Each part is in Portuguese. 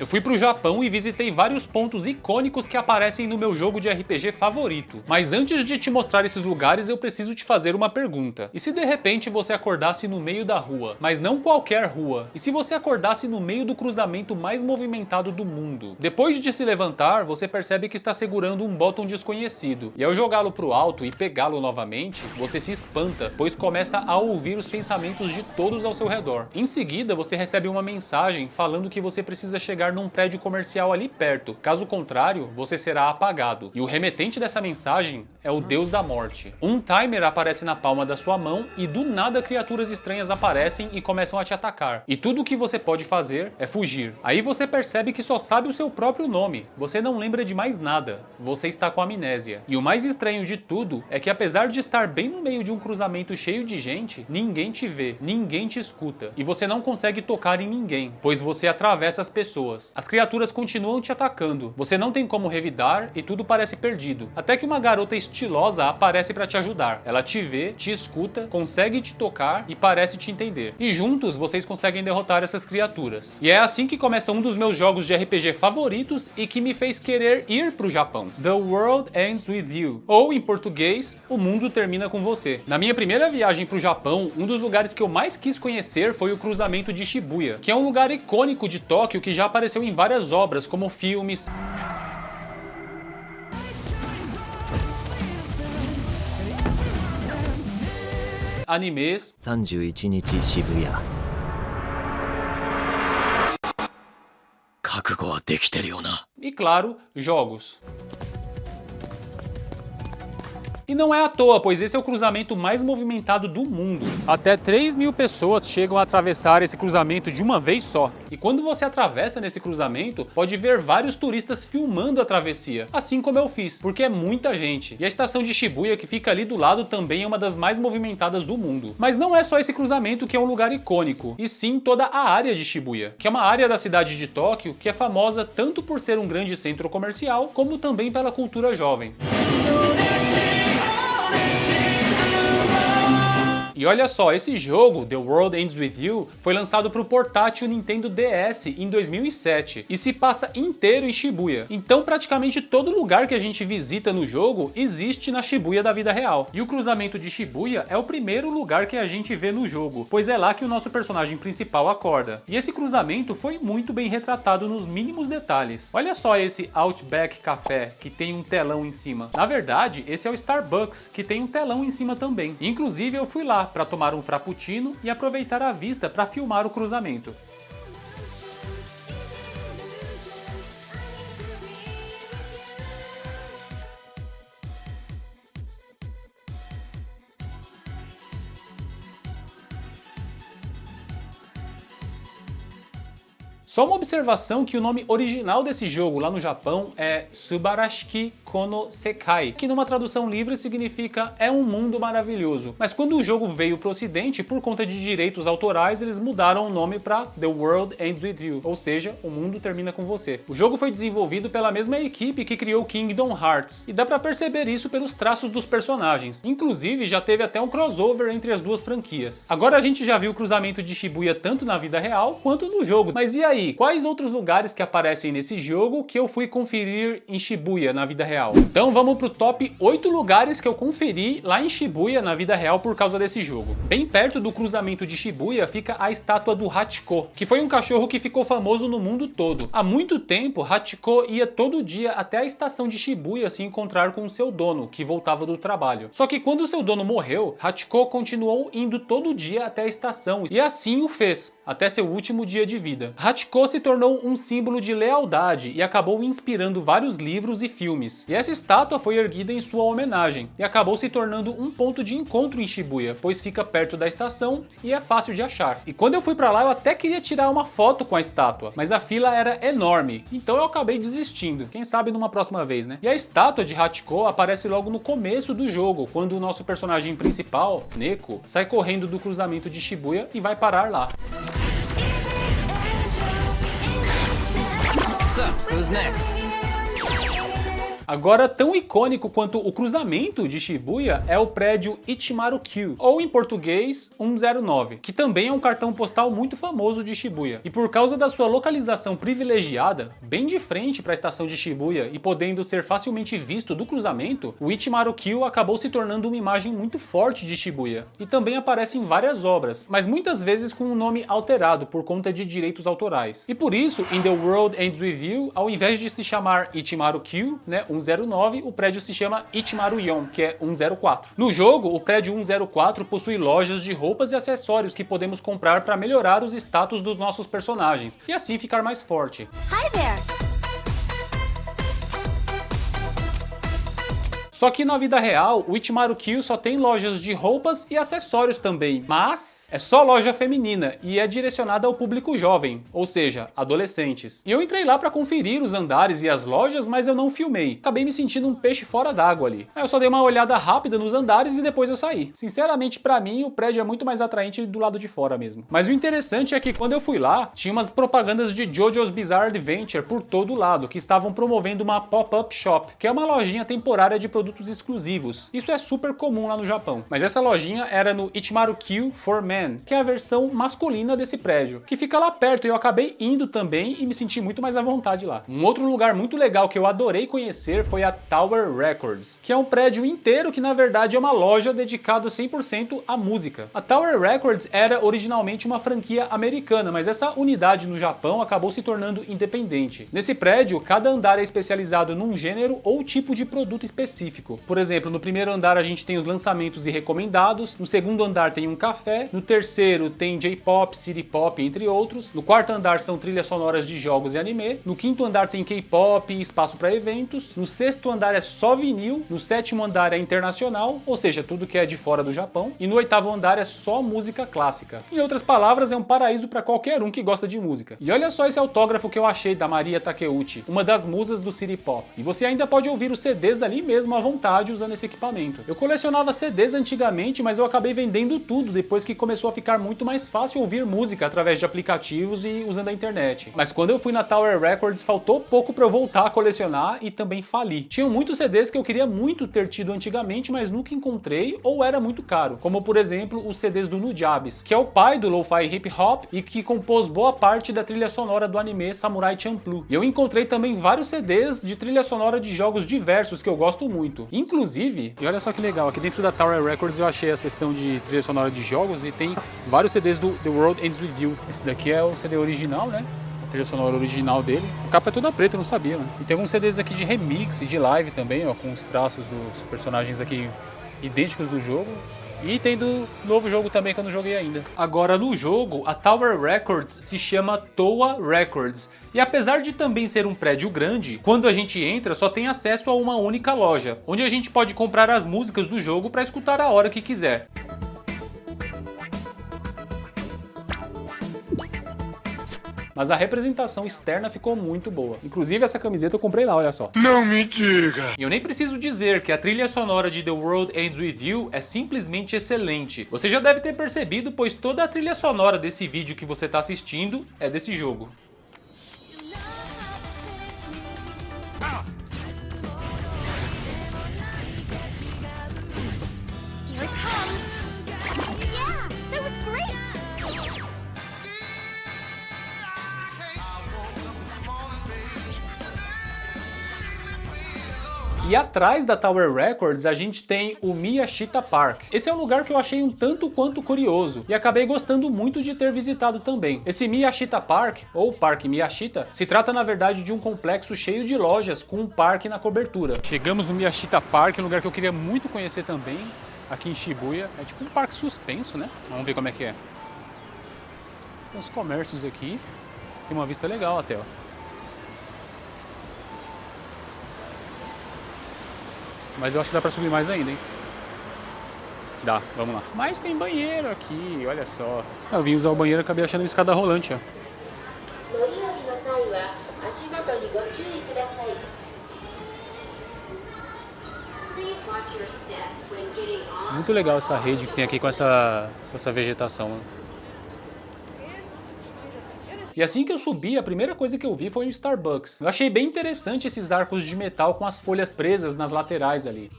Eu fui pro Japão e visitei vários pontos icônicos que aparecem no meu jogo de RPG favorito. Mas antes de te mostrar esses lugares, eu preciso te fazer uma pergunta. E se de repente você acordasse no meio da rua, mas não qualquer rua? E se você acordasse no meio do cruzamento mais movimentado do mundo? Depois de se levantar, você percebe que está segurando um botão desconhecido. E ao jogá-lo pro alto e pegá-lo novamente, você se espanta, pois começa a ouvir os pensamentos de todos ao seu redor. Em seguida, você recebe uma mensagem falando que você precisa chegar num prédio comercial ali perto. Caso contrário, você será apagado. E o remetente dessa mensagem é o Deus da Morte. Um timer aparece na palma da sua mão e do nada criaturas estranhas aparecem e começam a te atacar. E tudo o que você pode fazer é fugir. Aí você percebe que só sabe o seu próprio nome. Você não lembra de mais nada. Você está com amnésia. E o mais estranho de tudo é que apesar de estar bem no meio de um cruzamento cheio de gente, ninguém te vê, ninguém te escuta. E você não consegue tocar em ninguém, pois você atravessa as pessoas. As criaturas continuam te atacando, você não tem como revidar e tudo parece perdido. Até que uma garota estilosa aparece para te ajudar. Ela te vê, te escuta, consegue te tocar e parece te entender. E juntos vocês conseguem derrotar essas criaturas. E é assim que começa um dos meus jogos de RPG favoritos e que me fez querer ir pro Japão. The World Ends With You, ou em português, O Mundo Termina Com Você. Na minha primeira viagem pro Japão, um dos lugares que eu mais quis conhecer foi o cruzamento de Shibuya, que é um lugar icônico de Tóquio que já apareceu em várias obras, como filmes, animes 31日渋谷覚悟はできてるよな e, claro, jogos. E não é à toa, pois esse é o cruzamento mais movimentado do mundo. Até 3.000 pessoas chegam a atravessar esse cruzamento de uma vez só. E quando você atravessa nesse cruzamento, pode ver vários turistas filmando a travessia, assim como eu fiz, porque é muita gente. E a estação de Shibuya, que fica ali do lado, também é uma das mais movimentadas do mundo. Mas não é só esse cruzamento que é um lugar icônico, e sim toda a área de Shibuya, que é uma área da cidade de Tóquio que é famosa tanto por ser um grande centro comercial, como também pela cultura jovem. E olha só, esse jogo, The World Ends With You, foi lançado para o portátil Nintendo DS em 2007 e se passa inteiro em Shibuya. Então praticamente todo lugar que a gente visita no jogo existe na Shibuya da vida real. E o cruzamento de Shibuya é o primeiro lugar que a gente vê no jogo, pois é lá que o nosso personagem principal acorda. E esse cruzamento foi muito bem retratado nos mínimos detalhes. Olha só esse Outback Café, que tem um telão em cima. Na verdade, esse é o Starbucks, que tem um telão em cima também. Inclusive eu fui lá para tomar um frappuccino e aproveitar a vista para filmar o cruzamento. Só uma observação que o nome original desse jogo lá no Japão é Subarashiki Kono Sekai, que numa tradução livre significa é um mundo maravilhoso. Mas quando o jogo veio pro ocidente, por conta de direitos autorais, eles mudaram o nome para The World Ends With You, ou seja, o mundo termina com você. O jogo foi desenvolvido pela mesma equipe que criou Kingdom Hearts, e dá pra perceber isso pelos traços dos personagens. Inclusive, já teve até um crossover entre as duas franquias. Agora a gente já viu o cruzamento de Shibuya tanto na vida real quanto no jogo. Mas e aí? Quais outros lugares que aparecem nesse jogo que eu fui conferir em Shibuya na vida real? Então vamos pro top 8 lugares que eu conferi lá em Shibuya na vida real por causa desse jogo. Bem perto do cruzamento de Shibuya fica a estátua do Hachiko, que foi um cachorro que ficou famoso no mundo todo. Há muito tempo, Hachiko ia todo dia até a estação de Shibuya se encontrar com o seu dono, que voltava do trabalho. Só que quando o seu dono morreu, Hachiko continuou indo todo dia até a estação, e assim o fez, até seu último dia de vida. Hachiko se tornou um símbolo de lealdade e acabou inspirando vários livros e filmes. E essa estátua foi erguida em sua homenagem e acabou se tornando um ponto de encontro em Shibuya, pois fica perto da estação e é fácil de achar. E quando eu fui pra lá, eu até queria tirar uma foto com a estátua, mas a fila era enorme, então eu acabei desistindo. Quem sabe numa próxima vez, né? E a estátua de Hachiko aparece logo no começo do jogo, quando o nosso personagem principal, Neko, sai correndo do cruzamento de Shibuya e vai parar lá. So, who's next? Agora, tão icônico quanto o cruzamento de Shibuya é o prédio Ichimaru-Q, ou em português 109, que também é um cartão postal muito famoso de Shibuya. E por causa da sua localização privilegiada, bem de frente para a estação de Shibuya e podendo ser facilmente visto do cruzamento, o Ichimaru-Q acabou se tornando uma imagem muito forte de Shibuya. E também aparece em várias obras, mas muitas vezes com um nome alterado por conta de direitos autorais. E por isso, em The World Ends With You, ao invés de se chamar Ichimaru-Q, né, 109, o prédio se chama Ichimaru-Yon, que é 104. No jogo, o prédio 104 possui lojas de roupas e acessórios que podemos comprar para melhorar os status dos nossos personagens, e assim ficar mais forte. Hi there! Só que na vida real, o Ichimaru-Q só tem lojas de roupas e acessórios também, mas é só loja feminina e é direcionada ao público jovem, ou seja, adolescentes. E eu entrei lá para conferir os andares e as lojas, mas eu não filmei. Acabei me sentindo um peixe fora d'água ali. Aí eu só dei uma olhada rápida nos andares e depois eu saí. Sinceramente, para mim, o prédio é muito mais atraente do lado de fora mesmo. Mas o interessante é que quando eu fui lá, tinha umas propagandas de JoJo's Bizarre Adventure por todo lado, que estavam promovendo uma pop-up shop, que é uma lojinha temporária de produtos exclusivos. Isso é super comum lá no Japão. Mas essa lojinha era no Ichimaru-Q for Men, que é a versão masculina desse prédio, que fica lá perto, e eu acabei indo também e me senti muito mais à vontade lá. Um outro lugar muito legal que eu adorei conhecer foi a Tower Records, que é um prédio inteiro que na verdade é uma loja dedicada 100% à música. A Tower Records era originalmente uma franquia americana, mas essa unidade no Japão acabou se tornando independente. Nesse prédio, cada andar é especializado num gênero ou tipo de produto específico. Por exemplo, no primeiro andar a gente tem os lançamentos e recomendados, no segundo andar tem um café, no terceiro tem J-pop, city pop, entre outros, no quarto andar são trilhas sonoras de jogos e anime, no quinto andar tem K-pop e espaço para eventos, no sexto andar é só vinil, no sétimo andar é internacional, ou seja, tudo que é de fora do Japão, e no oitavo andar é só música clássica. Em outras palavras, é um paraíso para qualquer um que gosta de música. E olha só esse autógrafo que eu achei da Maria Takeuchi, uma das musas do city pop. E você ainda pode ouvir os CDs ali mesmo à vontade usando esse equipamento. Eu colecionava CDs antigamente, mas eu acabei vendendo tudo depois que começou a ficar muito mais fácil ouvir música através de aplicativos e usando a internet. Mas quando eu fui na Tower Records, faltou pouco para eu voltar a colecionar e também fali. Tinham muitos CDs que eu queria muito ter tido antigamente, mas nunca encontrei ou era muito caro, como por exemplo os CDs do Nujabes, que é o pai do lo-fi hip hop e que compôs boa parte da trilha sonora do anime Samurai Champloo. E eu encontrei também vários CDs de trilha sonora de jogos diversos que eu gosto muito. Inclusive, e olha só que legal, aqui dentro da Tower Records eu achei a seção de trilha sonora de jogos e tem vários CDs do The World Ends With You. Esse daqui é o CD original, né? A trilha sonora original dele. A capa é toda preta, eu não sabia, né? E tem alguns CDs aqui de remix e de live também, ó, com os traços dos personagens aqui idênticos do jogo. E tem do novo jogo também que eu não joguei ainda. Agora no jogo, a Tower Records se chama Toa Records. E apesar de também ser um prédio grande, quando a gente entra só tem acesso a uma única loja, onde a gente pode comprar as músicas do jogo para escutar a hora que quiser. Mas a representação externa ficou muito boa. Inclusive essa camiseta eu comprei lá, olha só. Não me diga! E eu nem preciso dizer que a trilha sonora de The World Ends With You é simplesmente excelente. Você já deve ter percebido, pois toda a trilha sonora desse vídeo que você está assistindo é desse jogo. Here it comes! Yeah! That was great! E atrás da Tower Records a gente tem o Miyashita Park. Esse é um lugar que eu achei um tanto quanto curioso e acabei gostando muito de ter visitado também. Esse Miyashita Park, ou Parque Miyashita, se trata na verdade de um complexo cheio de lojas com um parque na cobertura. Chegamos no Miyashita Park, um lugar que eu queria muito conhecer também, aqui em Shibuya. É tipo um parque suspenso, né? Vamos ver como é que é. Tem uns comércios aqui, tem uma vista legal até, ó. Mas eu acho que dá pra subir mais ainda, hein? Dá, vamos lá. Mas tem banheiro aqui, olha só. Eu vim usar o banheiro e acabei achando uma escada rolante, ó. Muito legal essa rede que tem aqui com essa vegetação, né? E assim que eu subi, a primeira coisa que eu vi foi um Starbucks. Eu achei bem interessante esses arcos de metal com as folhas presas nas laterais ali.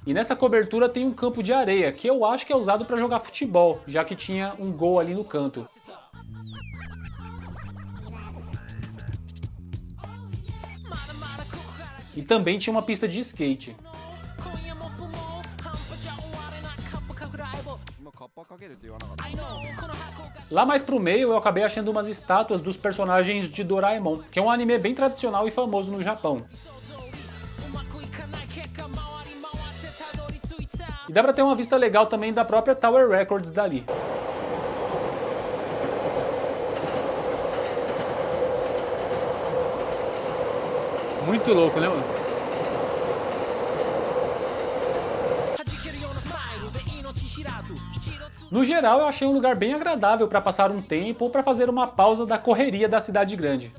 E nessa cobertura tem um campo de areia, que eu acho que é usado para jogar futebol, já que tinha um gol ali no canto. E também tinha uma pista de skate. Lá mais pro meio eu acabei achando umas estátuas dos personagens de Doraemon, que é um anime bem tradicional e famoso no Japão. E dá pra ter uma vista legal também da própria Tower Records dali. Muito louco, né, mano? No geral, eu achei um lugar bem agradável para passar um tempo ou para fazer uma pausa da correria da cidade grande.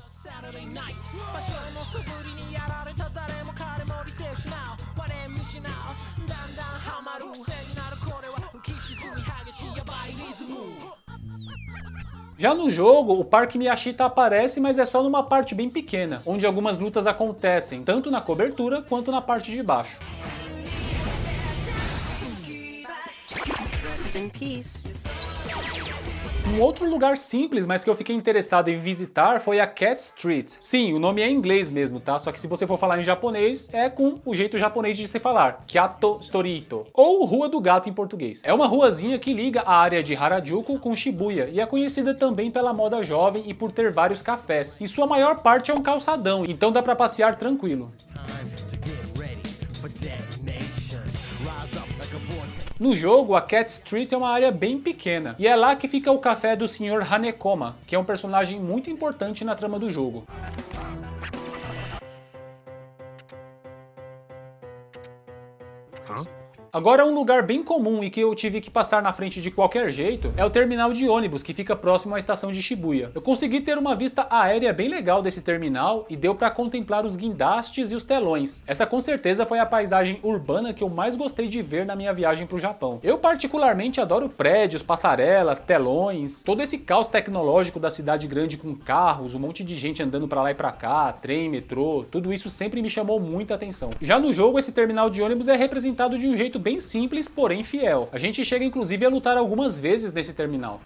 Já no jogo, o Parque Miyashita aparece, mas é só numa parte bem pequena, onde algumas lutas acontecem, tanto na cobertura quanto na parte de baixo. Rest in peace. Um outro lugar simples, mas que eu fiquei interessado em visitar foi a Cat Street. Sim, o nome é em inglês mesmo, tá? Só que se você for falar em japonês, é com o jeito japonês de se falar. Kyato Storito. Ou Rua do Gato em português. É uma ruazinha que liga a área de Harajuku com Shibuya e é conhecida também pela moda jovem e por ter vários cafés. E sua maior parte é um calçadão, então dá pra passear tranquilo. No jogo, a Cat Street é uma área bem pequena, e é lá que fica o café do Sr. Hanekoma, que é um personagem muito importante na trama do jogo. Agora, um lugar bem comum e que eu tive que passar na frente de qualquer jeito é o terminal de ônibus que fica próximo à estação de Shibuya. Eu consegui ter uma vista aérea bem legal desse terminal e deu para contemplar os guindastes e os telões. Essa com certeza foi a paisagem urbana que eu mais gostei de ver na minha viagem para o Japão. Eu particularmente adoro prédios, passarelas, telões, todo esse caos tecnológico da cidade grande com carros, um monte de gente andando para lá e para cá, trem, metrô, tudo isso sempre me chamou muita atenção. Já no jogo, esse terminal de ônibus é representado de um jeito bem simples, porém fiel. A gente chega inclusive a lutar algumas vezes nesse terminal.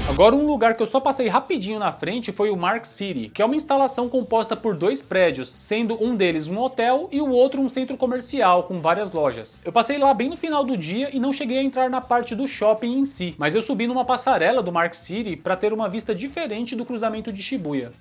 Agora, um lugar que eu só passei rapidinho na frente foi o Mark City, que é uma instalação composta por dois prédios, sendo um deles um hotel e o outro um centro comercial com várias lojas. Eu passei lá bem no final do dia e não cheguei a entrar na parte do shopping em si, mas eu subi numa passarela do Mark City para ter uma vista diferente do cruzamento de Shibuya.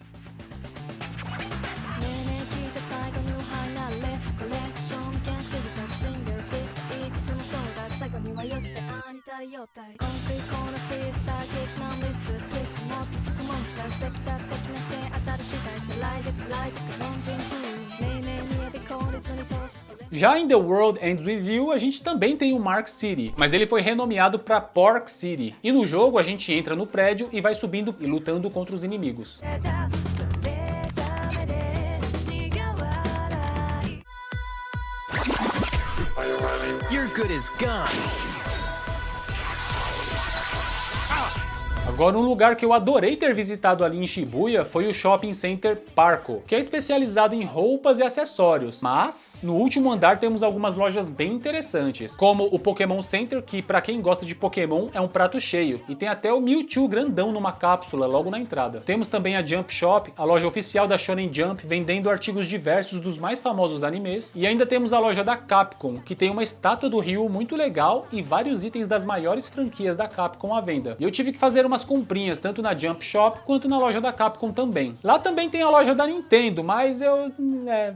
Já em The World Ends With You, a gente também tem o Mark City, mas ele foi renomeado para Pork City. E no jogo a gente entra no prédio e vai subindo e lutando contra os inimigos. You're good as gone. Agora, um lugar que eu adorei ter visitado ali em Shibuya foi o Shopping Center Parco, que é especializado em roupas e acessórios, mas no último andar temos algumas lojas bem interessantes, como o Pokémon Center, que pra quem gosta de Pokémon é um prato cheio, e tem até o Mewtwo grandão numa cápsula logo na entrada. Temos também a Jump Shop, a loja oficial da Shonen Jump, vendendo artigos diversos dos mais famosos animes, e ainda temos a loja da Capcom, que tem uma estátua do Ryu muito legal e vários itens das maiores franquias da Capcom à venda. E eu tive que fazer umas comprinhas tanto na Jump Shop quanto na loja da Capcom também. Lá também tem a loja da Nintendo, mas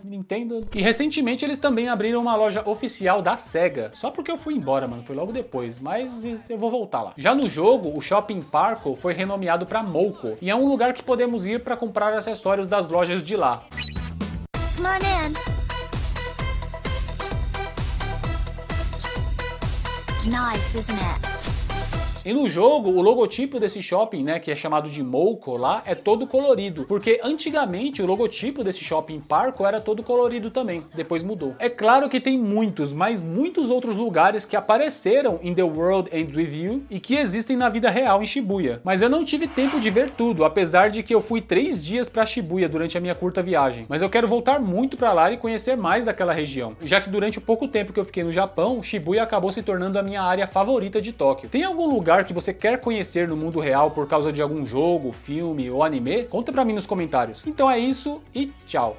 Nintendo. E recentemente eles também abriram uma loja oficial da Sega. Só porque eu fui embora, mano, foi logo depois, mas eu vou voltar lá. Já no jogo, o Shopping Parco foi renomeado para Mouko, e é um lugar que podemos ir para comprar acessórios das lojas de lá. Come on in. Nice, isn't it? E no jogo, o logotipo desse shopping, né, que é chamado de Mouko lá, é todo colorido, porque antigamente o logotipo desse shopping Parco era todo colorido também, depois mudou. É claro que tem muitos, mas muitos outros lugares que apareceram em The World Ends With You e que existem na vida real em Shibuya, mas eu não tive tempo de ver tudo, apesar de que eu fui 3 dias para Shibuya durante a minha curta viagem. Mas eu quero voltar muito para lá e conhecer mais daquela região, já que durante o pouco tempo que eu fiquei no Japão, Shibuya acabou se tornando a minha área favorita de Tóquio. Tem algum lugar que você quer conhecer no mundo real por causa de algum jogo, filme ou anime? Conta pra mim nos comentários. Então é isso e tchau!